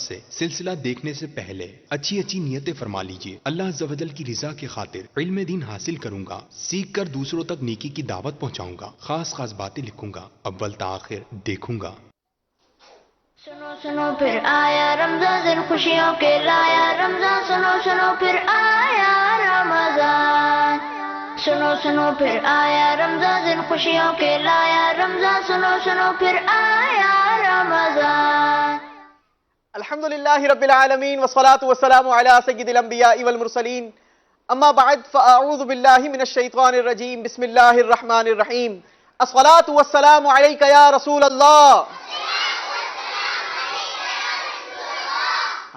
سے سلسلہ دیکھنے سے پہلے اچھی اچھی نیتیں فرما لیجیے۔ اللہ عز و جل کی رضا کی خاطر علم دین حاصل کروں گا، سیکھ کر دوسروں تک نیکی کی دعوت پہنچاؤں گا، خاص خاص باتیں لکھوں گا، اول تا آخر دیکھوں گا۔ سنو سنو پھر آیا رمضان، دن خوشیوں کے لایا رمضان، سنو سنو پھر آیا رمضان، سنو سنو پھر آیا رمضان، دن خوشیوں کے لایا رمضان، سنو سنو پھر آیا رمضان۔ الحمدللہ رب العالمین والصلاة والسلام علی سید الانبیاء والمرسلین، اما بعد فاعوذ باللہ من الشیطان الرجیم، بسم اللہ الرحمن الرحیم، الصلاة والسلام علیک یا رسول اللہ۔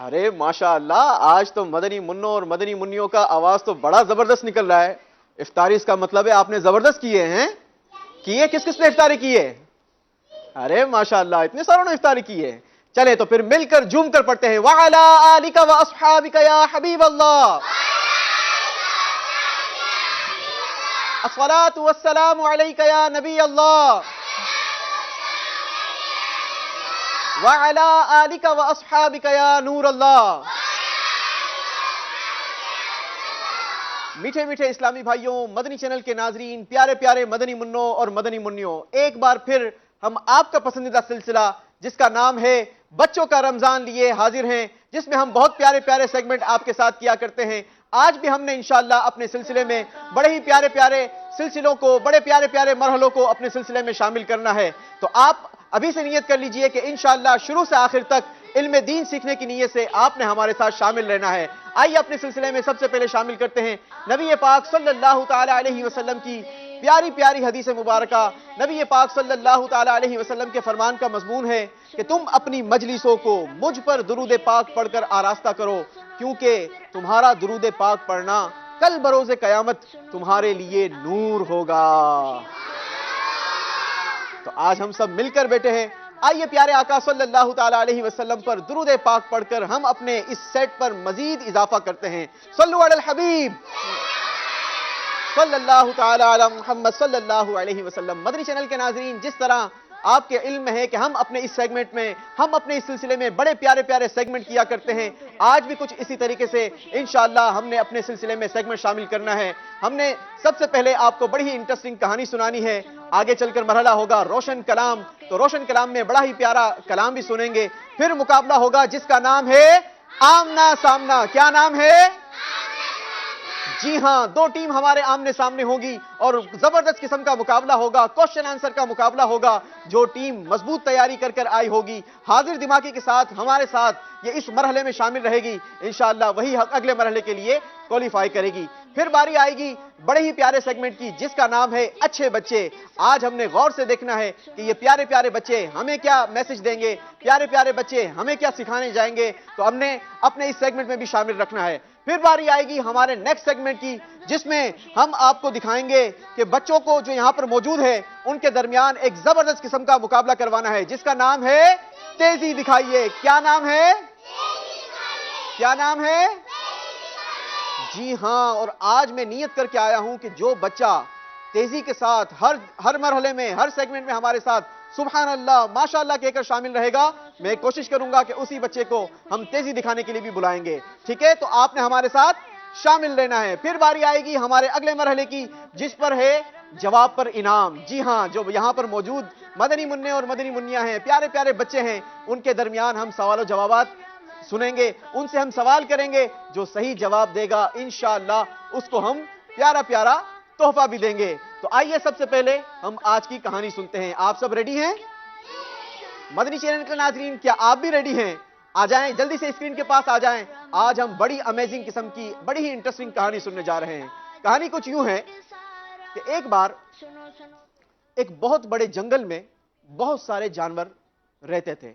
ارے ماشاءاللہ، آج تو مدنی منوں اور مدنی منیوں کا آواز تو بڑا زبردست نکل رہا ہے۔ افطاری اس کا مطلب ہے آپ نے زبردست کیے ہیں۔ کیے کس کس نے افطاری کیے؟ ارے ماشاءاللہ، اتنے ساروں نے افطاری کیے۔ چلے تو پھر مل کر جھوم کر پڑھتے ہیں، وَعَلَىٰ آلِكَ وَأَصْحَابِكَ يَا حَبِيبَ اللَّهِ، الصلاة والسلام علیک یا نبی اللہ، وَعَلَىٰ آلِكَ وَأَصْحَابِكَ يَا نور اللہ۔ میٹھے میٹھے اسلامی بھائیوں، مدنی چینل کے ناظرین، پیارے پیارے مدنی منوں اور مدنی منیوں، ایک بار پھر ہم آپ کا پسندیدہ سلسلہ جس کا نام ہے بچوں کا رمضان لیے حاضر ہیں، جس میں ہم بہت پیارے پیارے سیگمنٹ آپ کے ساتھ کیا کرتے ہیں۔ آج بھی ہم نے انشاءاللہ اپنے سلسلے میں بڑے ہی پیارے پیارے سلسلوں کو، بڑے پیارے پیارے مرحلوں کو اپنے سلسلے میں شامل کرنا ہے۔ تو آپ ابھی سے نیت کر لیجئے کہ انشاءاللہ شروع سے آخر تک علم دین سیکھنے کی نیت سے آپ نے ہمارے ساتھ شامل رہنا ہے۔ آئیے اپنے سلسلے میں سب سے پہلے شامل کرتے ہیں نبی پاک صلی اللہ تعالی علیہ وسلم کی پیاری پیاری حدیث مبارکہ۔ نبی پاک صلی اللہ تعالی علیہ وسلم کے فرمان کا مضمون ہے کہ تم اپنی مجلسوں کو مجھ پر درود پاک پڑھ کر آراستہ کرو، کیونکہ تمہارا درود پاک پڑھنا کل بروز قیامت تمہارے لیے نور ہوگا۔ تو آج ہم سب مل کر بیٹھے ہیں، آئیے پیارے آقا صلی اللہ تعالی علیہ وسلم پر درود پاک پڑھ کر ہم اپنے اس سیٹ پر مزید اضافہ کرتے ہیں۔ صلو علی الحبیب صلی اللہ تعالی علی محمد صلی اللہ علیہ وسلم۔ مدنی چینل کے ناظرین، جس طرح آپ کے علم میں ہے کہ ہم اپنے اس سیگمنٹ میں، ہم اپنے اس سلسلے میں بڑے پیارے پیارے سیگمنٹ کیا کرتے ہیں، آج بھی کچھ اسی طریقے سے انشاءاللہ ہم نے اپنے سلسلے میں سیگمنٹ شامل کرنا ہے۔ ہم نے سب سے پہلے آپ کو بڑی ہی انٹرسٹنگ کہانی سنانی ہے، آگے چل کر مرحلہ ہوگا روشن کلام، تو روشن کلام میں بڑا ہی پیارا کلام بھی سنیں گے، پھر مقابلہ ہوگا جس کا نام ہے آمنا سامنا۔ کیا نام ہے؟ جی ہاں، دو ٹیم ہمارے آمنے سامنے ہوگی اور زبردست قسم کا مقابلہ ہوگا، کوشچن آنسر کا مقابلہ ہوگا۔ جو ٹیم مضبوط تیاری کر کر آئی ہوگی، حاضر دماغی کے ساتھ ہمارے ساتھ یہ اس مرحلے میں شامل رہے گی، انشاءاللہ وہی اگلے مرحلے کے لیے کوالیفائی کرے گی۔ پھر باری آئے گی بڑے ہی پیارے سیگمنٹ کی، جس کا نام ہے اچھے بچے۔ آج ہم نے غور سے دیکھنا ہے کہ یہ پیارے پیارے بچے ہمیں کیا میسج دیں گے، پیارے پیارے بچے ہمیں کیا سکھانے جائیں گے، تو ہم نے اپنے اس سیگمنٹ میں بھی شامل رکھنا ہے۔ پھر باری آئے گی ہمارے نیکسٹ سیگمنٹ کی، جس میں ہم آپ کو دکھائیں گے کہ بچوں کو جو یہاں پر موجود ہے ان کے درمیان ایک زبردست قسم کا مقابلہ کروانا ہے، جس کا نام ہے تیزی دکھائیے۔ کیا نام ہے؟ کیا نام ہے؟ جی ہاں، اور آج میں نیت کر کے آیا ہوں کہ جو بچہ تیزی کے ساتھ ہر مرحلے میں، ہر سیگمنٹ میں ہمارے ساتھ سبحان اللہ ماشاءاللہ کہہ کر شامل رہے گا، میں کوشش کروں گا کہ اسی بچے کو ہم تیزی دکھانے کے لیے بھی بلائیں گے۔ ٹھیک ہے، تو آپ نے ہمارے ساتھ شامل رہنا ہے۔ پھر باری آئے گی ہمارے اگلے مرحلے کی، جس پر ہے جواب پر انعام۔ جی ہاں، جو یہاں پر موجود مدنی منع اور مدنی منیاں ہیں، پیارے پیارے بچے ہیں، ان کے درمیان ہم سوال و جوابات سنیں گے، ان سے ہم سوال کریں گے، جو صحیح جواب دے گا انشاءاللہ اس کو ہم پیارا پیارا تحفہ بھی دیں گے۔ تو آئیے سب سے پہلے ہم آج کی کہانی سنتے ہیں۔ آپ سب ریڈی ہیں؟ مدنی چینل کے ناظرین، کیا آپ بھی ریڈی ہیں؟ آ جائیں، جلدی سے اسکرین کے پاس آ جائیں۔ آج ہم بڑی امیزنگ قسم کی، بڑی ہی انٹرسٹنگ کہانی سننے جا رہے ہیں۔ کہانی کچھ یوں ہے کہ ایک بار ایک بہت بڑے جنگل میں بہت سارے جانور رہتے تھے،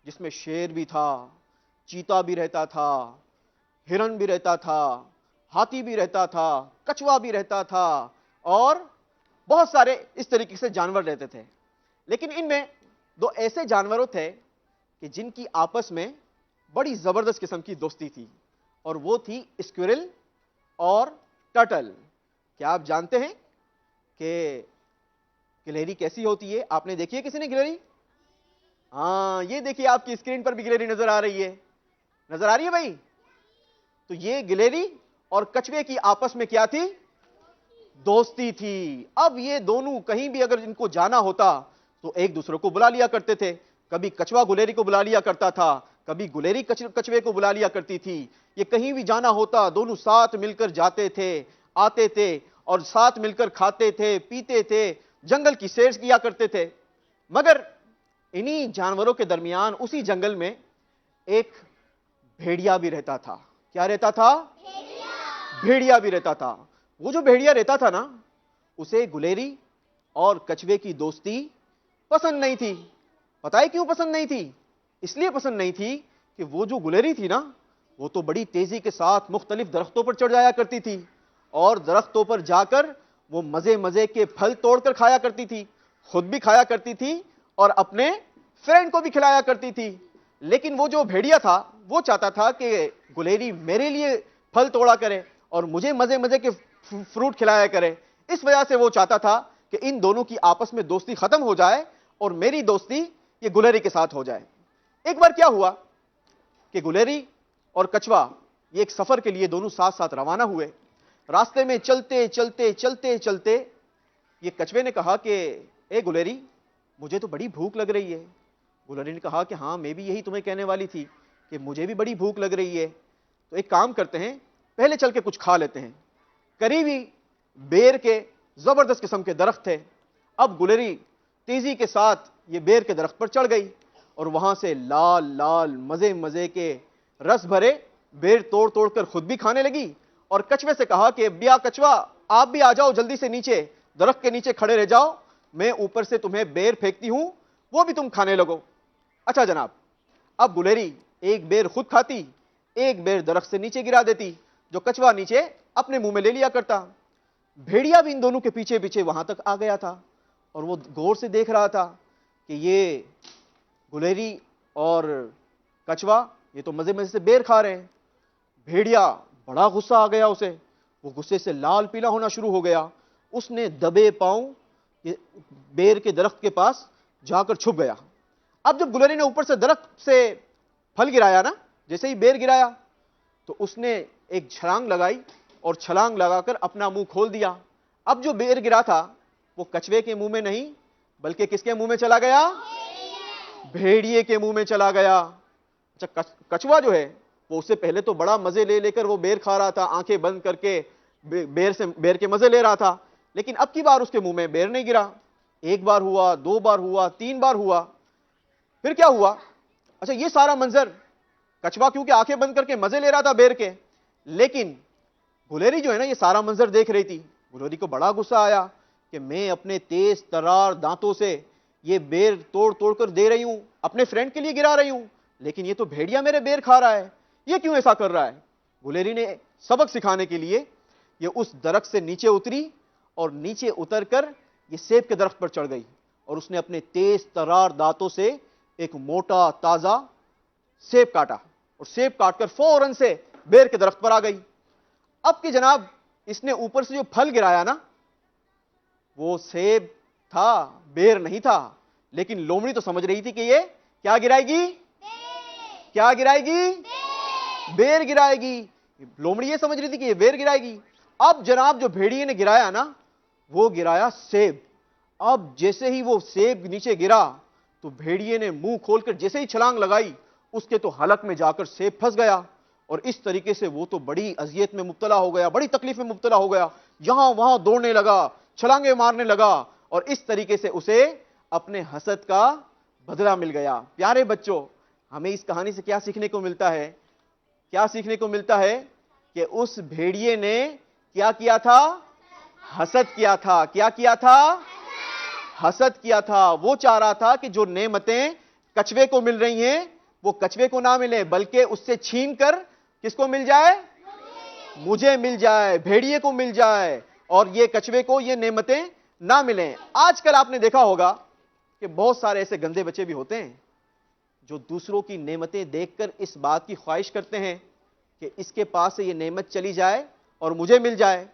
جس میں شیر بھی تھا، چیتا بھی رہتا تھا، ہرن بھی رہتا تھا، ہاتھی بھی رہتا تھا، کچھوا بھی رہتا تھا، اور بہت سارے اس طریقے سے جانور رہتے تھے۔ لیکن ان میں دو ایسے جانوروں تھے کہ جن کی آپس میں بڑی زبردست قسم کی دوستی تھی، اور وہ تھی اسکویرل اور ٹرٹل۔ کیا آپ جانتے ہیں کہ گلہری کیسی ہوتی ہے؟ آپ نے دیکھی ہے کسی نے گلہری؟ ہاں، یہ دیکھیے آپ کی اسکرین پر بھی گلہری نظر آ رہی ہے۔ نظر آ رہی ہے بھائی؟ تو یہ گلیری اور کچھوے کی آپس میں کیا تھی؟ دوستی تھی. اب یہ دونوں کہیں بھی اگر ان کو جانا ہوتا تو ایک دوسرے کو بلا لیا کرتے تھے. کبھی کچھوا گلیری کو بلا لیا کرتا تھا, کبھی گلیری کچھوے کو بلا لیا کرتی تھی. یہ کہیں بھی جانا ہوتا دونوں ساتھ مل کر جاتے تھے, آتے تھے, اور ساتھ مل کر کھاتے تھے, پیتے تھے, جنگل کی سیر کیا کرتے تھے. مگر انہی جانوروں کے درمیان اسی جنگل میں ایک بھیڑیا بھی رہتا تھا. کیا رہتا تھا؟ بھیڑیا بھی رہتا تھا. وہ جو بھیڑیا رہتا تھا نا, اسے گلیری اور کچھوے کی دوستی پسند نہیں تھی. پتہ ہے کیوں پسند نہیں تھی؟ اس لیے پسند نہیں تھی کہ وہ جو گلیری تھی نا, وہ تو بڑی تیزی کے ساتھ مختلف درختوں پر چڑھ جایا کرتی تھی, اور درختوں پر جا کر وہ مزے مزے کے پھل توڑ کر کھایا کرتی تھی, خود بھی کھایا کرتی تھی اور اپنے فرینڈ کو بھی کھلایا کرتی تھی. لیکن وہ جو بھیڑیا تھا وہ چاہتا تھا کہ گلیری میرے لیے پھل توڑا کرے اور مجھے مزے مزے کے فروٹ کھلایا کرے. اس وجہ سے وہ چاہتا تھا کہ ان دونوں کی آپس میں دوستی ختم ہو جائے اور میری دوستی یہ گلیری کے ساتھ ہو جائے. ایک بار کیا ہوا کہ گلیری اور کچھوا یہ ایک سفر کے لیے دونوں ساتھ ساتھ روانہ ہوئے. راستے میں چلتے چلتے چلتے چلتے یہ کچھوے نے کہا کہ اے گلیری, مجھے تو بڑی بھوک لگ رہی ہے. گلیری نے کہا کہ ہاں میں بھی یہی تمہیں کہنے والی تھی کہ مجھے بھی بڑی بھوک لگ رہی ہے. تو ایک کام کرتے ہیں, پہلے چل کے کچھ کھا لیتے ہیں. قریبی بیر کے زبردست قسم کے درخت تھے. اب گلیری تیزی کے ساتھ یہ بیر کے درخت پر چڑھ گئی اور وہاں سے لال لال مزے مزے کے رس بھرے بیر توڑ توڑ کر خود بھی کھانے لگی, اور کچھوے سے کہا کہ بیا کچھوا آپ بھی آ جاؤ جلدی سے نیچے, درخت کے نیچے کھڑے رہ جاؤ, میں اوپر سے تمہیں بیر پھینکتی ہوں, وہ بھی تم کھانے لگو. اچھا جناب, اب گلیری ایک بیر خود کھاتی, ایک بیر درخت سے نیچے گرا دیتی جو کچھوا نیچے اپنے منہ میں لے لیا کرتا. بھیڑیا بھی ان دونوں کے پیچھے پیچھے وہاں تک آ گیا تھا اور وہ غور سے دیکھ رہا تھا کہ یہ گلیری اور کچھوا یہ تو مزے مزے سے بیر کھا رہے ہیں. بھیڑیا بڑا غصہ آ گیا اسے, وہ غصے سے لال پیلا ہونا شروع ہو گیا. اس نے دبے پاؤں بیر کے درخت کے پاس جا کر چھپ گیا. اب جب گلیری نے اوپر سے درخت سے پھل گرایا نا, جیسے ہی بیر گرایا تو اس نے ایک چھلانگ لگائی اور چھلانگ لگا کر اپنا منہ کھول دیا. اب جو بیر گرا تھا وہ کچھوے کے منہ میں نہیں بلکہ کس کے منہ میں چلا گیا؟ بھیڑیے کے منہ میں چلا گیا. اچھا, کچھوا جو ہے وہ اس سے پہلے تو بڑا مزے لے لے کر وہ بیر کھا رہا تھا, آنکھیں بند کر کے بیر کے مزے لے رہا تھا, لیکن اب کی بار اس کے منہ میں بیر نہیں گرا. ایک بار ہوا, دو بار ہوا, تین بار ہوا, پھر کیا ہوا؟ اچھا, یہ سارا منظر کچھوا کیونکہ آنکھیں بند کر کے مزے لے رہا تھا بیر کے, لیکن گلیری جو ہے نا یہ سارا منظر دیکھ رہی تھی. گلیری کو بڑا غصہ آیا کہ میں اپنے تیز ترار دانتوں سے یہ بیر توڑ توڑ کر دے رہی ہوں, اپنے فرینڈ کے لیے گرا رہی ہوں, لیکن یہ تو بھیڑیا میرے بیر کھا رہا ہے, یہ کیوں ایسا کر رہا ہے؟ گلیری نے سبق سکھانے کے لیے یہ اس درخت سے نیچے اتری اور نیچے اتر کر یہ سیب کے درخت پر چڑھ گئی اور اس نے اپنے تیز ترار دانتوں سے ایک موٹا تازہ سیب کاٹا اور سیب کاٹ کر فوراً سے بیر کے درخت پر آ گئی. اب کہ جناب اس نے اوپر سے جو پھل گرایا نا وہ سیب تھا, بیر نہیں تھا, لیکن لومڑی تو سمجھ رہی تھی کہ یہ کیا گرائے گی؟ کیا گرائے گی؟ بیر گرائے گی. لومڑی یہ سمجھ رہی تھی کہ یہ بیر گرائے گی. اب جناب جو بھیڑیے نے گرایا نا وہ گرایا سیب. اب جیسے ہی وہ سیب نیچے گرا تو بھیڑیے نے منہ کھول کر جیسے ہی چھلانگ لگائی اس کے تو حلق میں جا کر سیب پھنس گیا, اور اس طریقے سے وہ تو بڑی اذیت میں مبتلا ہو گیا, بڑی تکلیف میں مبتلا ہو گیا, یہاں وہاں دوڑنے لگا, چھلانگیں مارنے لگا, اور اس طریقے سے اسے اپنے حسد کا بدلہ مل گیا. پیارے بچوں, ہمیں اس کہانی سے کیا سیکھنے کو ملتا ہے؟ کیا سیکھنے کو ملتا ہے؟ کہ اس بھیڑیے نے کیا کیا تھا؟ حسد کیا تھا. کیا کیا تھا؟ حسد کیا تھا. وہ چاہ رہا تھا کہ جو نعمتیں کچھوے کو مل رہی ہیں وہ کچھوے کو نہ ملے بلکہ اس سے چھین کر کس کو مل جائے؟ مجھے مل جائے, بھیڑیے کو مل جائے, اور یہ کچھوے کو یہ نعمتیں نہ ملیں. آج کل آپ نے دیکھا ہوگا کہ بہت سارے ایسے گندے بچے بھی ہوتے ہیں جو دوسروں کی نعمتیں دیکھ کر اس بات کی خواہش کرتے ہیں کہ اس کے پاس سے یہ نعمت چلی جائے اور مجھے مل جائے.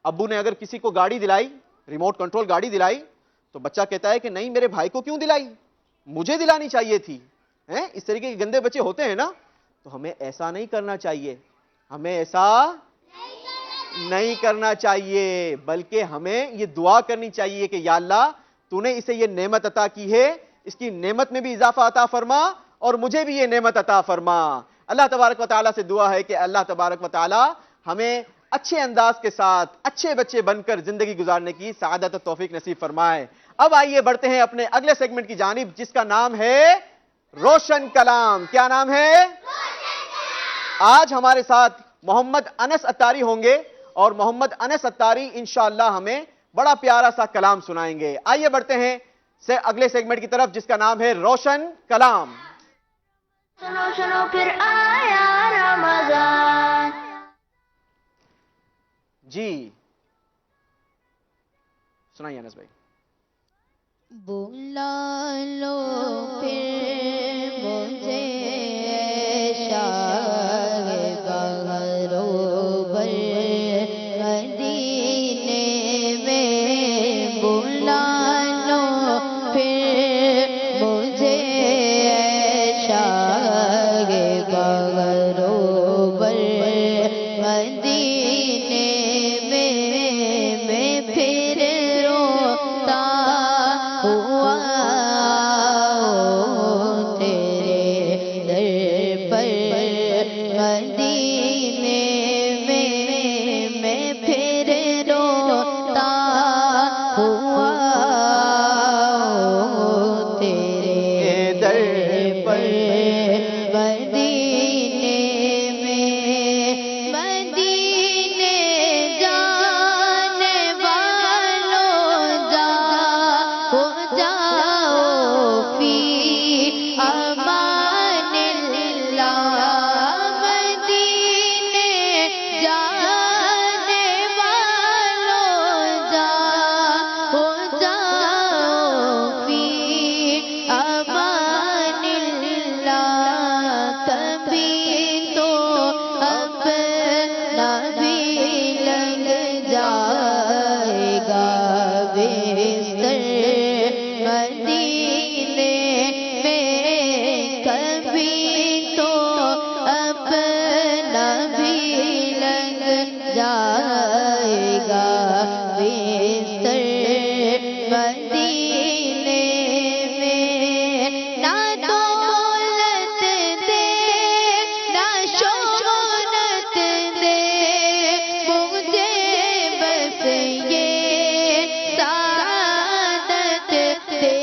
ابو نے اگر کسی کو گاڑی دلائی, ریموٹ کنٹرول گاڑی دلائی, تو بچہ کہتا ہے کہ نہیں میرے بھائی کو کیوں دلائی, مجھے دلانی چاہیے تھی. اس طریقے کے گندے بچے ہوتے ہیں نا. تو ہمیں ایسا نہیں کرنا چاہیے، ہمیں ایسا نہیں کرنا چاہیے، بلکہ ہمیں یہ دعا کرنی چاہیے کہ یا اللہ تو نے اسے یہ نعمت عطا کی ہے، اس کی نعمت میں بھی اضافہ عطا فرما اور مجھے بھی یہ نعمت عطا فرما۔ اللہ تبارک و تعالیٰ سے دعا ہے کہ اللہ تبارک و تعالیٰ ہمیں اچھے انداز کے ساتھ اچھے بچے بن کر زندگی گزارنے کی سعادت و توفیق نصیب فرمائے۔ اب آئیے بڑھتے ہیں اپنے اگلے سیگمنٹ کی جانب، جس کا نام ہے روشن کلام۔ کیا نام ہے؟ آج ہمارے ساتھ محمد انس اتاری ہوں گے اور محمد انس اتاری انشاءاللہ ہمیں بڑا پیارا سا کلام سنائیں گے۔ آئیے بڑھتے ہیں اگلے سیگمنٹ کی طرف، جس کا نام ہے روشن کلام۔ سنو سنو پھر آیا رمضان، جی سنائیے انس بھائی۔ بلا لو پھر مجھے شاہ بغروبر مدینے میں، بلا لو پھر مجھے شاہ بغروبر مدینے میں پھر روتا ہوا تیرے در پر مدینے میں پھر روتا ہوا تیرے در پر مدینے میں، مدینے جانے والوں جاؤ فی امان اللہ، مدینے جانے والوں جاؤ فی امان اللہ، کبھی تو اپنا بھی لگ جائے گا بستر مدینے میں، کبھی تو اپنا بھی لگ جائے گا بستر مدینے میں، نہ دولت دے نہ شہرت دے مجھے، بس یہ سعادت دے،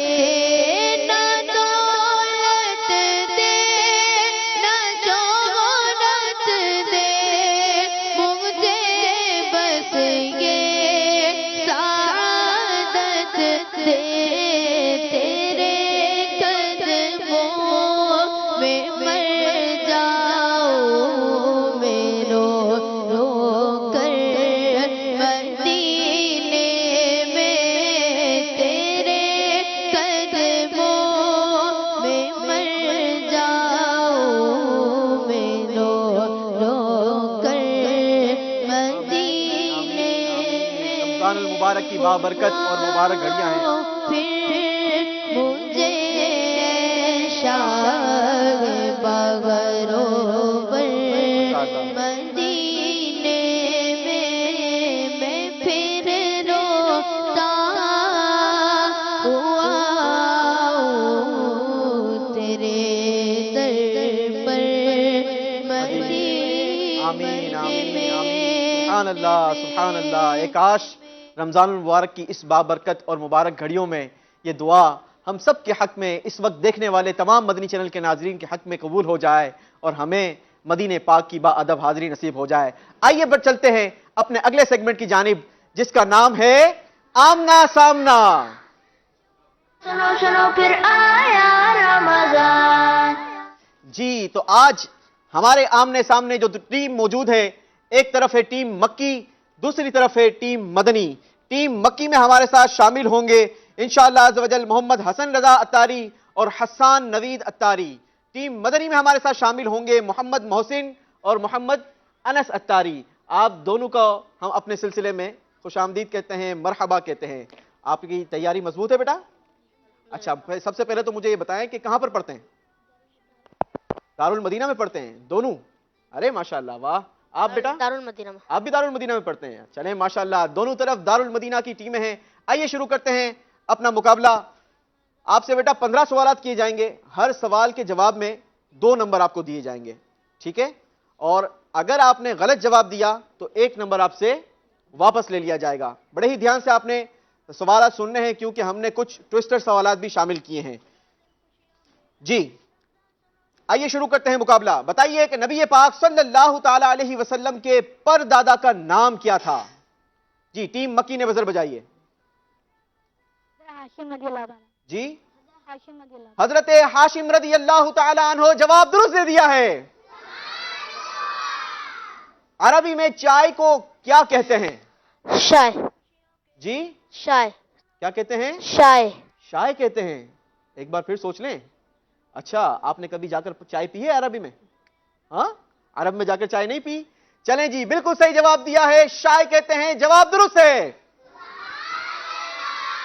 نہ دولت دے نہ شہرت دے مجھے، بس یہ سعادت دے، تیرے قدموں میں مر جاؤں میں رو رو کر مدینے میں، تیرے قدموں میں مر جاؤں میں رو رو کر مدینے میں، رمضان المبارک کی بابرکت اور مبارک گھڑیاں ہیں۔ پھر مجھے شاہ بغروبر مدینے میں پھر روتا ہوا تیرے در پر مدینے آمین آمین آمین، سبحان اللہ سبحان اللہ۔ ایک کاش رمضان المبارک کی اس بابرکت اور مبارک گھڑیوں میں یہ دعا ہم سب کے حق میں، اس وقت دیکھنے والے تمام مدنی چینل کے ناظرین کے حق میں قبول ہو جائے اور ہمیں مدینہ پاک کی با ادب حاضری نصیب ہو جائے۔ آئیے بڑھ چلتے ہیں اپنے اگلے سیگمنٹ کی جانب، جس کا نام ہے آمنا سامنا۔ سنو سنو پھر آیا رمضان، جی تو آج ہمارے آمنے سامنے جو ٹیم موجود ہے، ایک طرف ہے ٹیم مکی، دوسری طرف ہے ٹیم مدنی۔ ٹیم مکی میں ہمارے ساتھ شامل ہوں گے انشاءاللہ عز و جل محمد حسن رضا اتاری اور حسان نوید اتاری۔ ٹیم مدنی میں ہمارے ساتھ شامل ہوں گے محمد محسن اور محمد انس اتاری۔ آپ دونوں کو ہم اپنے سلسلے میں خوش آمدید کہتے ہیں، مرحبا کہتے ہیں۔ آپ کی تیاری مضبوط ہے بیٹا؟ اچھا، سب سے پہلے تو مجھے یہ بتائیں کہ کہاں پر پڑھتے ہیں؟ دارالمدینہ میں پڑھتے ہیں دونوں؟ ارے ماشاءاللہ، واہ. آپ بیٹا؟ دارالمدینہ میں. آپ بھی دارالمدینہ میں پڑھتے ہیں؟ چلیں ماشاءاللہ، دونوں طرف دارالمدینہ کی ٹیمیں ہیں. آئیے شروع کرتے ہیں اپنا مقابلہ. آپ سے بیٹا 15 سوالات کیے جائیں گے. ہر سوال کے جواب میں 2 نمبر آپ کو دیے جائیں گے، ٹھیک ہے؟ اور اگر آپ نے غلط جواب دیا تو 1 نمبر آپ سے واپس لے لیا جائے گا. بڑے ہی دھیان سے آپ نے سوالات سننے ہیں کیونکہ ہم نے کچھ ٹویسٹر سوالات بھی شامل کیے ہیں. جی آئیے شروع کرتے ہیں مقابلہ. بتائیے کہ نبی پاک صلی اللہ تعالی علیہ وسلم کے پر دادا کا نام کیا تھا؟ جی ٹیم مکی نے بزر بجائیے. ہاشم رضی اللہ عنہ. جی ہاشم رضی اللہ عنہ. حضرت ہاشم رضی اللہ تعالی عنہ جواب درست دے دیا ہے. عربی میں چائے کو کیا کہتے ہیں؟ شائے. جی شائے. کیا کہتے ہیں؟ شائے. چائے کہتے ہیں. ایک بار پھر سوچ لیں. اچھا آپ نے کبھی جا کر چائے پی ہے عربی میں؟ ہاں عرب میں جا کر چائے نہیں پی؟ چلیں جی بالکل صحیح جواب دیا ہے، شائے کہتے ہیں. جواب درست ہے.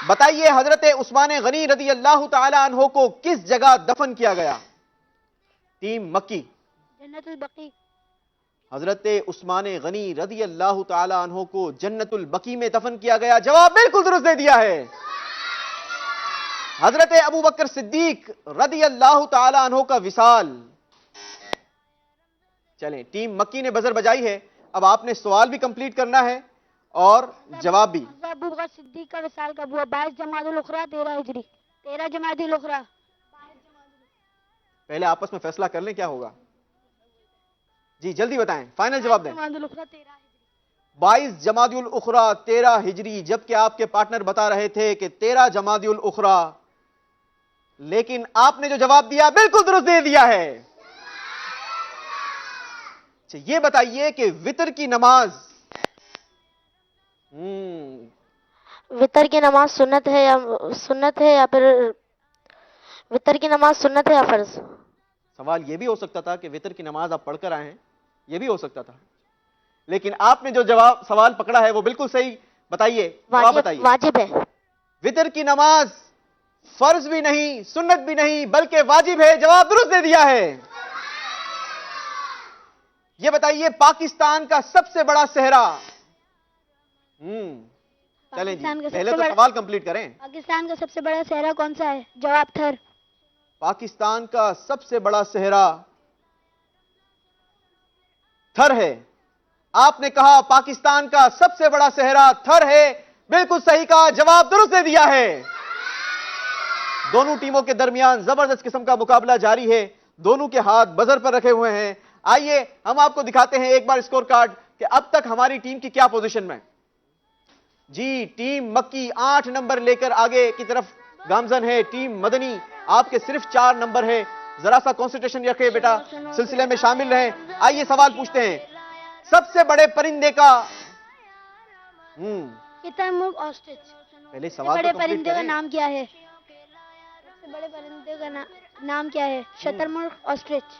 بتائیے حضرت عثمان غنی رضی اللہ تعالی عنہ کو کس جگہ دفن کیا گیا؟ ٹیم مکی. جنت البقیع. حضرت عثمان غنی رضی اللہ تعالی عنہ کو جنت البقیع میں دفن کیا گیا. جواب بالکل درست دے دیا ہے. حضرت ابو بکر صدیق رضی اللہ تعالی عنہ کا وصال. چلیں ٹیم مکی نے بزر بجائی ہے. اب آپ نے سوال بھی کمپلیٹ کرنا ہے اور جواب بھی. ابو بکر صدیق کا وصال کب ہوا؟ 22 جمادی الاخری 13 ہجری. 13 جمادی الاخری. پہلے آپس میں فیصلہ کر لیں کیا ہوگا. جی جلدی بتائیں، فائنل جواب دیں. جمادی الاخری 13 ہجری. 22 جمادی الاخری 13 ہجری، جبکہ آپ کے پارٹنر بتا رہے تھے کہ 13 جمادی الاخری، لیکن آپ نے جو جواب دیا بالکل درست دے دیا ہے. اچھا یہ بتائیے کہ وتر کی نماز وتر کی نماز سنت ہے یا پھر وتر کی نماز سنت ہے یا فرض؟ سوال یہ بھی ہو سکتا تھا کہ وتر کی نماز آپ پڑھ کر آئے ہیں، یہ بھی ہو سکتا تھا، لیکن آپ نے جو جواب سوال پکڑا ہے وہ بالکل صحیح. بتائیے جواب بتائیے. واجب ہے. وتر کی نماز فرض بھی نہیں، سنت بھی نہیں، بلکہ واجب ہے. جواب درست دے دیا ہے. یہ بتائیے پاکستان کا سب سے بڑا صحرا. چلیں جی پاکستان کا سب پہلے سے تو بڑا- سوال کمپلیٹ کریں. پاکستان کا سب سے بڑا صحرا کون سا ہے؟ جواب تھر. پاکستان کا سب سے بڑا صحرا تھر ہے. آپ نے کہا پاکستان کا سب سے بڑا صحرا تھر ہے. بالکل صحیح کہا، جواب درست دے دیا ہے. دونوں ٹیموں کے درمیان زبردست قسم کا مقابلہ جاری ہے. دونوں کے ہاتھ بزر پر رکھے ہوئے ہیں. آئیے ہم آپ کو دکھاتے ہیں ایک بار اسکور کارڈ کہ اب تک ہماری ٹیم کی کیا پوزیشن میں. جی ٹیم مکی 8 نمبر لے کر آگے کی طرف گامزن ہے. ٹیم مدنی آپ کے صرف 4 نمبر ہیں. ذرا سا کنسنٹریشن رکھیں بیٹا، سلسلے میں شامل رہیں. آئیے سوال پوچھتے ہیں. سب سے بڑے پرندے کا شتر مرغ آسٹرچ. پہلے سب سے سوال بڑے تو پرندے کمپلیٹ کا کریں. نام کیا ہے؟ سب سے بڑے پرندے کا نام کیا ہے؟ شتر مرغ آسٹرچ.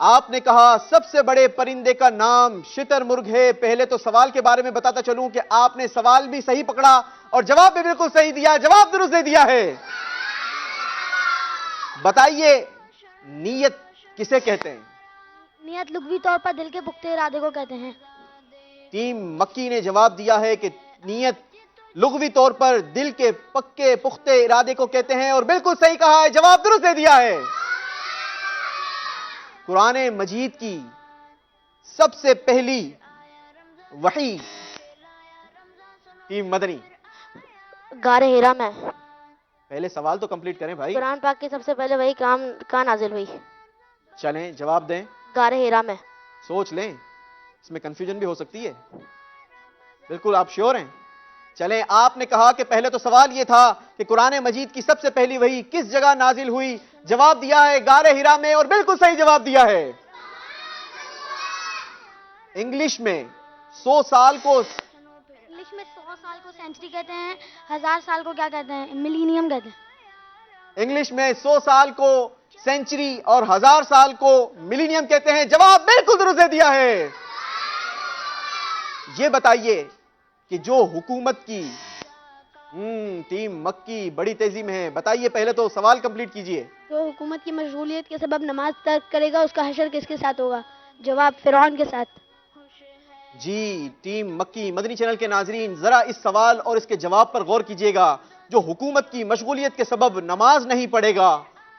آپ نے کہا سب سے بڑے پرندے کا نام شتر مرغ ہے. پہلے تو سوال کے بارے میں بتاتا چلوں کہ آپ نے سوال بھی صحیح پکڑا اور جواب بھی بالکل صحیح دیا. جواب درست دے دیا ہے. بتائیے نیت کسے کہتے ہیں؟ نیت لغوی طور پر دل کے پختہ ارادے کو کہتے ہیں. ٹیم مکی نے جواب دیا ہے کہ نیت لغوی طور پر دل کے پکے پختہ ارادے کو کہتے ہیں اور بالکل صحیح کہا ہے. جواب درست دے دیا ہے. قرآن مجید کی سب سے پہلی وحی ٹیم مدنی. غار ہیرا میں. پہلے سوال تو کمپلیٹ کریں بھائی. قرآن پاک کی سب سے پہلے وہی کہاں نازل ہوئی؟ چلیں جواب دیں. غار ہیرا میں. سوچ لیں، اس میں کنفیوژن بھی ہو سکتی ہے. بالکل آپ شیور ہیں؟ چلیں آپ نے کہا کہ پہلے تو سوال یہ تھا کہ قرآن مجید کی سب سے پہلی وحی کس جگہ نازل ہوئی. جواب دیا ہے غار ہیرا میں اور بالکل صحیح جواب دیا ہے. انگلش میں 100 سال کو انگلش میں 100 سال کو سینچری کہتے ہیں. 1000 سال کو کیا کہتے ہیں؟ ملینیم کہتے ہیں. انگلش میں 100 سال کو سینچری اور 1000 سال کو ملینیم کہتے ہیں. جواب بالکل درست دے دیا ہے. یہ بتائیے کہ جو حکومت کی ٹیم مکی بڑی تیزی میں ہے. بتائیے پہلے تو سوال کمپلیٹ کیجئے. جو حکومت کی مشغولیت کے سبب نماز ترک کرے گا اس کا حشر کس کے ساتھ ہوگا؟ جواب فرعون کے ساتھ. جی ٹیم مکی مدنی چینل کے ناظرین ذرا اس سوال اور اس کے جواب پر غور کیجئے گا. جو حکومت کی مشغولیت کے سبب نماز نہیں پڑھے گا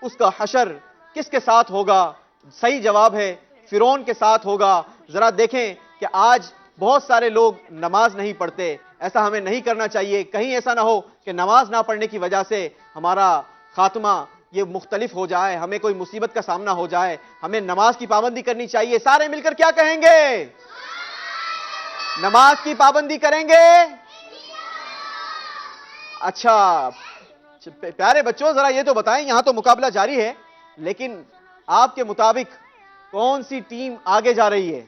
اس کا حشر کس کے ساتھ ہوگا؟ صحیح جواب ہے فرعون کے ساتھ ہوگا. ذرا دیکھیں کہ آج بہت سارے لوگ نماز نہیں پڑھتے. ایسا ہمیں نہیں کرنا چاہیے. کہیں ایسا نہ ہو کہ نماز نہ پڑھنے کی وجہ سے ہمارا خاتمہ یہ مختلف ہو جائے, ہمیں کوئی مصیبت کا سامنا ہو جائے. ہمیں نماز کی پابندی کرنی چاہیے. سارے مل کر کیا کہیں گے؟ نماز کی پابندی کریں گے. اچھا پیارے بچوں ذرا یہ تو بتائیں, یہاں تو مقابلہ جاری ہے لیکن آپ کے مطابق کون سی ٹیم آگے جا رہی ہے؟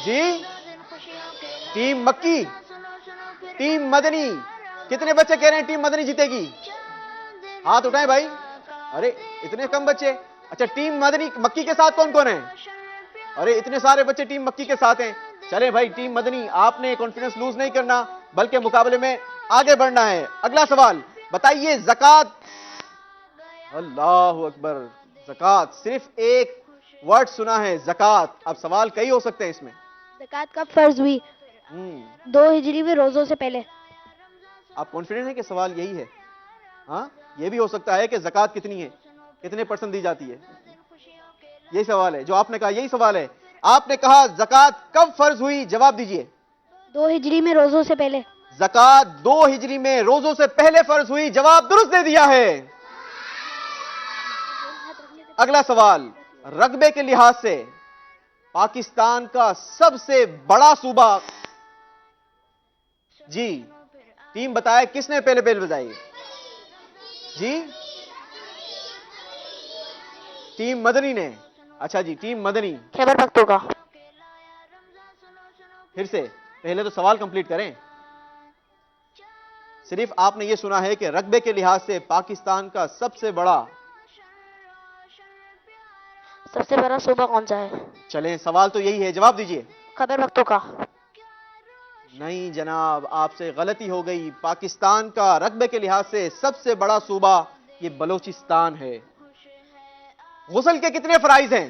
جی ٹیم مکی, ٹیم مدنی. کتنے بچے کہہ رہے ہیں ٹیم مدنی جیتے گی؟ ہاتھ اٹھائیں بھائی. ارے اتنے کم بچے. اچھا ٹیم مدنی مکی کے ساتھ کون کون ہیں؟ ارے اتنے سارے بچے ٹیم مکی کے ساتھ ہیں. چلیں بھائی ٹیم مدنی آپ نے کانفیڈنس لوز نہیں کرنا بلکہ مقابلے میں آگے بڑھنا ہے. اگلا سوال بتائیے زکوٰۃ. اللہ اکبر. زکوٰۃ صرف ایک ورڈ سنا ہے زکوٰۃ. اب سوال کئی ہو سکتے ہیں اس میں. زکوٰۃ کب فرض ہوئی؟ 2 ہجری میں روزوں سے پہلے. آپ کانفیڈنٹ ہیں کہ سوال یہی ہے؟ ہاں یہ بھی ہو سکتا ہے کہ زکوٰۃ کتنی ہے, کتنے % دی جاتی ہے. یہی سوال ہے جو آپ نے کہا, یہی سوال ہے. آپ نے کہا زکوٰۃ کب فرض ہوئی؟ جواب دیجئے. 2 ہجری میں روزوں سے پہلے. زکوٰۃ 2 ہجری میں روزوں سے پہلے فرض ہوئی. جواب درست دے دیا ہے. اگلا سوال رقبے کے لحاظ سے پاکستان کا سب سے بڑا صوبہ. جی ٹیم بتائے کس نے پہلے بیل بجائی؟ جی ٹیم مدنی نے. اچھا جی ٹیم مدنی. خیبر پختونخوا. پھر سے پہلے تو سوال کمپلیٹ کریں. صرف آپ نے یہ سنا ہے کہ رقبے کے لحاظ سے پاکستان کا سب سے بڑا صوبہ کون سا ہے؟ چلیں سوال تو یہی ہے, جواب دیجئے. خیبر پختونخوا. نہیں جناب آپ سے غلطی ہو گئی. پاکستان کا رقبے کے لحاظ سے سب سے بڑا صوبہ یہ بلوچستان ہے. غسل کے کتنے فرائض ہیں؟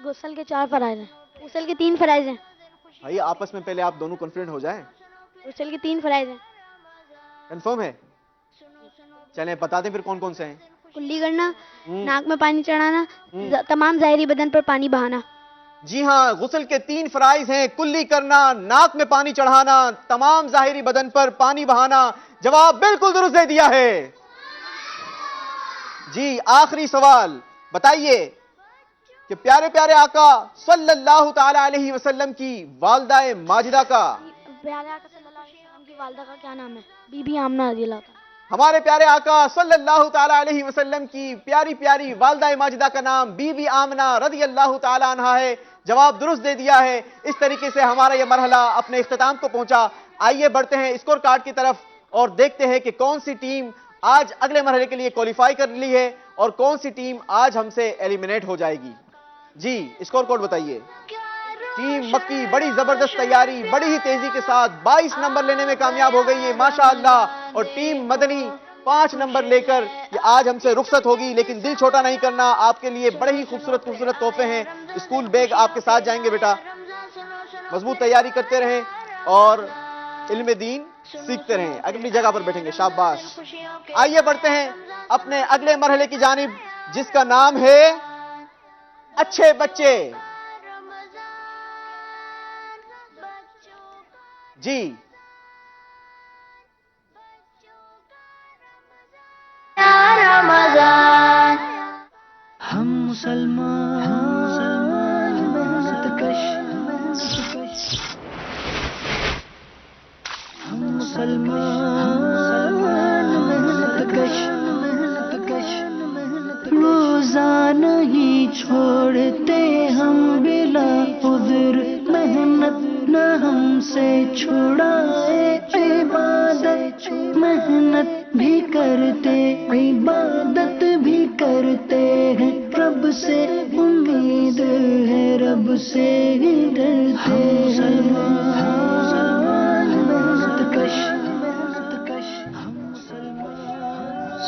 غسل کے 4 فرائض ہیں. غسل کے 3 فرائض ہیں. بھائی آپس میں پہلے آپ دونوں کانفیڈنٹ ہو جائیں. غسل کے 3 فرائض ہیں. کنفرم ہے؟ چلیں بتا دیں پھر کون کون سے ہیں. کلی کرنا, ناک میں پانی چڑھانا, تمام ظاہری بدن پر پانی بہانا. جی ہاں غسل کے 3 فرائض ہیں. کلی کرنا, ناک میں پانی چڑھانا, تمام ظاہری بدن پر پانی بہانا. جواب بالکل درست دے دیا ہے. جی آخری سوال بتائیے کہ پیارے پیارے آقا صلی اللہ تعالی علیہ وسلم کی والدہ ماجدہ کا, پیارے آقا صلی اللہ علیہ وسلم کی والدہ کا کیا نام ہے؟ بی بی آمنہ رضی اللہ تعالیٰ. ہمارے پیارے آقا صلی اللہ تعالی علیہ وسلم کی پیاری پیاری والدہ ماجدہ کا نام بی بی آمنہ رضی اللہ تعالی عنہا ہے. جواب درست دے دیا ہے. اس طریقے سے ہمارا یہ مرحلہ اپنے اختتام کو پہنچا. آئیے بڑھتے ہیں اسکور کارڈ کی طرف اور دیکھتے ہیں کہ کون سی ٹیم آج اگلے مرحلے کے لیے کوالیفائی کر لی ہے اور کون سی ٹیم آج ہم سے ایلیمنیٹ ہو جائے گی. جی اسکور کوڈ بتائیے. ٹیم مکی بڑی زبردست تیاری, بڑی ہی تیزی کے ساتھ 22 نمبر لینے میں کامیاب ہو گئی ہے ماشاءاللہ. اور ٹیم مدنی 5 نمبر لے کر یہ آج ہم سے رخصت ہوگی. لیکن دل چھوٹا نہیں کرنا, آپ کے لیے بڑے ہی خوبصورت خوبصورت تحفے ہیں. اسکول بیگ آپ کے ساتھ جائیں گے بیٹا. مضبوط تیاری کرتے رہیں اور علم دین سیکھتے رہیں. اگلی جگہ پر بیٹھیں گے. شاباش. آئیے بڑھتے ہیں اپنے اگلے مرحلے کی جانب جس کا نام ہے اچھے بچے. جی رمضان ہم مسلمان محنت کش ہم مسلمان محنت کش روزہ نہیں چھوڑتے ہم بلا عذر محنت نہ ہم سے چھڑائے عبادت محنت بھی کرتے عبادت بھی کرتے ہیں رب سے امید ہے رب سے ہی ڈرتے ہیں. محنت کش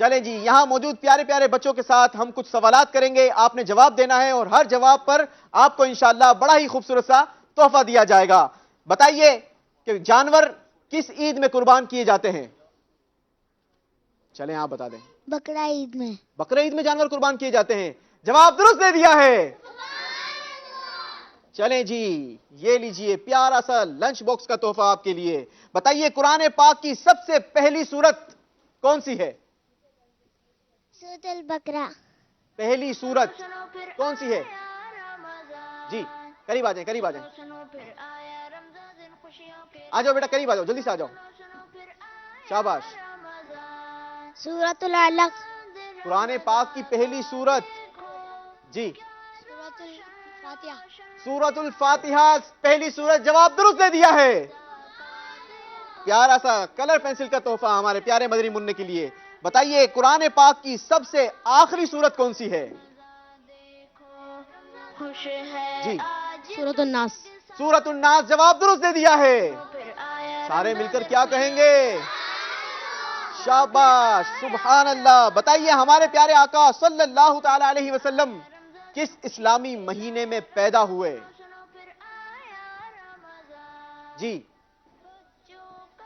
چلیں جی، یہاں موجود پیارے پیارے بچوں کے ساتھ ہم کچھ سوالات کریں گے، آپ نے جواب دینا ہے اور ہر جواب پر آپ کو انشاءاللہ بڑا ہی خوبصورت سا تحفہ دیا جائے گا۔ بتائیے کہ جانور کس عید میں قربان کیے جاتے ہیں؟ چلیں آپ بتا دیں۔ بقرہ عید میں۔ بقرہ عید میں جانور قربان کیے جاتے ہیں، جواب درست دے دیا ہے۔ چلیں جی، یہ لیجئے پیارا سا لنچ باکس کا تحفہ آپ کے لیے۔ بتائیے قرآن پاک کی سب سے پہلی سورت کون سی ہے؟ سورۃ البقرہ۔ پہلی سورت کون سی ہے؟ جی قریب آ جائیں، قریب آ جائیں، آ جاؤ بیٹا، قریب آ جاؤ، جلدی سے آ جاؤ، شاباش۔ سورۃ العلق۔ قرآن پاک کی پہلی سورت، جی سورۃ الفاتحہ۔ سورۃ الفاتحہ پہلی سورت، جواب درست دے دیا ہے۔ پیارا سا کلر پینسل کا تحفہ ہمارے پیارے مدنی منع کے لیے۔ بتائیے قرآن پاک کی سب سے آخری سورت کون سی ہے؟ جی سورۃ الناس۔ سورۃ الناس، جواب درست دے دیا ہے۔ سارے مل کر کیا کہیں گے؟ شاباش، سبحان اللہ۔ بتائیے ہمارے پیارے آقا صلی اللہ تعالی علیہ وسلم کس اسلامی مہینے میں پیدا ہوئے؟ جی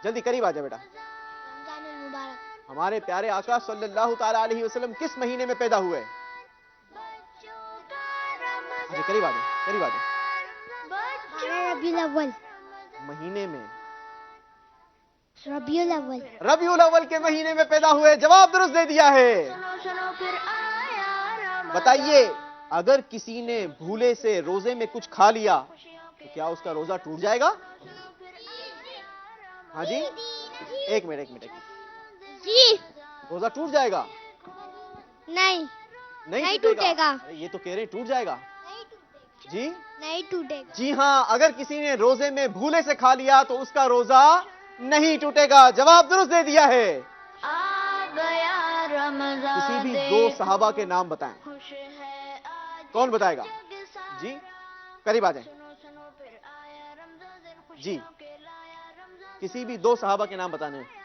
جلدی قریب آ جائے بیٹا۔ رمضان المبارک۔ ہمارے پیارے آقا صلی اللہ تعالی علیہ وسلم کس مہینے میں پیدا ہوئے؟ اچھا قریب آ جائیں، قریب آ جائیں۔ ربیع الاول۔ مہینے میں ربیع الاول۔ ربیع الاول کے مہینے میں پیدا ہوئے، جواب درست دے دیا ہے۔ بتائیے اگر کسی نے بھولے سے روزے میں کچھ کھا لیا تو کیا اس کا روزہ ٹوٹ جائے گا؟ ہاں جی، ایک منٹ ایک منٹ، جی روزہ ٹوٹ جائے گا؟ نہیں نہیں ٹوٹے گا۔ ارے یہ تو کہہ رہے ہیں ٹوٹ جائے گا۔ جی نہیں ٹوٹے گا۔ جی ہاں، اگر کسی نے روزے میں بھولے سے کھا لیا تو اس کا روزہ نہیں ٹوٹے گا، جواب درست دے دیا ہے۔ کسی بھی دو صحابہ کے نام بتائیں، کون بتائے گا؟ جی قریب آ جائیں، جی کسی بھی دو صحابہ کے نام بتانے ہیں۔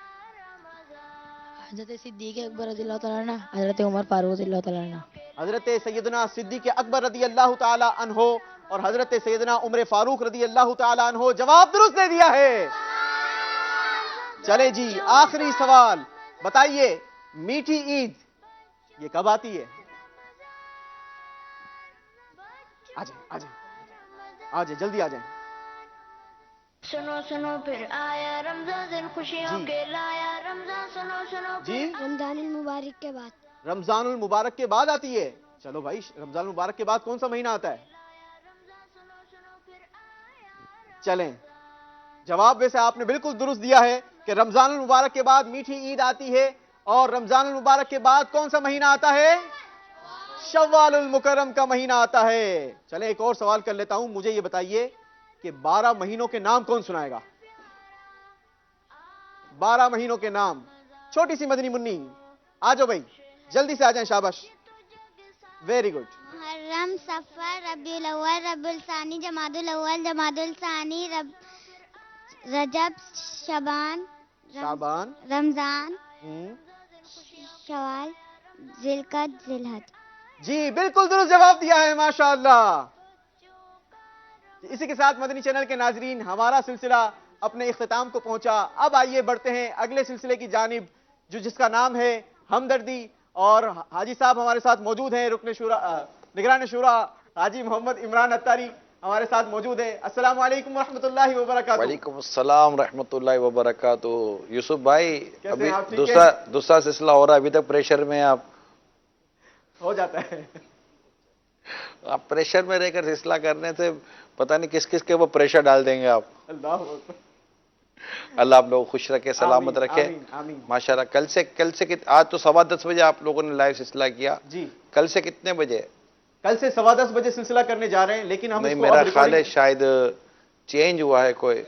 حضرت صدیق اکبر رضی اللہ تعالیٰ عنہ، حضرت عمر فاروق رضی اللہ تعالیٰ عنہ۔ حضرت سیدنا صدیق اکبر رضی اللہ تعالی عنہ اور حضرت سیدنا عمر فاروق رضی اللہ تعالی عنہ، جواب درست دے دیا ہے۔ چلے جی آخری سوال، بتائیے میٹھی عید یہ کب آتی ہے؟ آ جائیں آ جائیں آ جائیں، جلدی آ جائیں۔ سنو سنو پھر آیا رمضان دن خوشیوں جی کے لایا رمضان، سنو سنو جی رمضان المبارک کے بعد۔ رمضان المبارک کے بعد آتی ہے؟ چلو بھائی، رمضان المبارک کے بعد کون سا مہینہ آتا ہے؟ چلیں، جواب ویسے آپ نے بالکل درست دیا ہے کہ رمضان المبارک کے بعد میٹھی عید آتی ہے، اور رمضان المبارک کے بعد کون سا مہینہ آتا ہے؟ شوال المکرم کا مہینہ آتا ہے۔ چلیں ایک اور سوال کر لیتا ہوں، مجھے یہ بتائیے کہ 12 مہینوں کے نام کون سنائے گا؟ 12 مہینوں کے نام، چھوٹی سی مدنی منی، آ جاؤ بھائی جلدی سے آ جائیں، شاباش، ویری گڈ۔ محرم، صفر، ربیع الاول، ربیع الثانی، جمادی الاول، جمادی الثانی، رجب، شعبان، شعبان، رمضان، ہوں، شوال، ذی القعدہ، ذی الحج۔ جی بالکل درست جواب دیا ہے، ماشاءاللہ۔ اسی کے ساتھ مدنی چینل کے ناظرین، ہمارا سلسلہ اپنے اختتام کو پہنچا۔ اب آئیے بڑھتے ہیں اگلے سلسلے کی جانب، جس کا نام ہے ہمدردی، اور حاجی صاحب ہمارے ساتھ موجود ہیں، رکن شورا نگران شورا حاجی محمد عمران اتاری ہمارے ساتھ موجود ہیں۔ السلام علیکم ورحمۃ اللہ وبرکاتہ۔ وعلیکم السلام رحمۃ اللہ وبرکاتہ۔ یوسف بھائی کیسے ابھی ہیں آپ؟ ٹھیک ہیں؟ دوسرا سلسلہ ہو رہا ہے، ابھی تک پریشر میں آپ ہو جاتا ہے، پریشر میں رہ کر سلسلہ کرنے سے پتہ نہیں کس کس کے وہ پریشر ڈال دیں گے آپ۔ اللہ اکبر۔ اللہ آپ لوگ خوش رکھے، سلامت آمین، رکھے آمین، آمین۔ ماشاءاللہ۔ کل سے آج تو 10:15 بجے آپ لوگوں نے لائیو سلسلہ کیا، جی کل سے کتنے بجے؟ کل سے 10:15 بجے سلسلہ کرنے جا رہے ہیں، لیکن ہم نہیں اس کو میرا اب خیال ہے ریکارڈنگ- شاید چینج ہوا ہے کوئی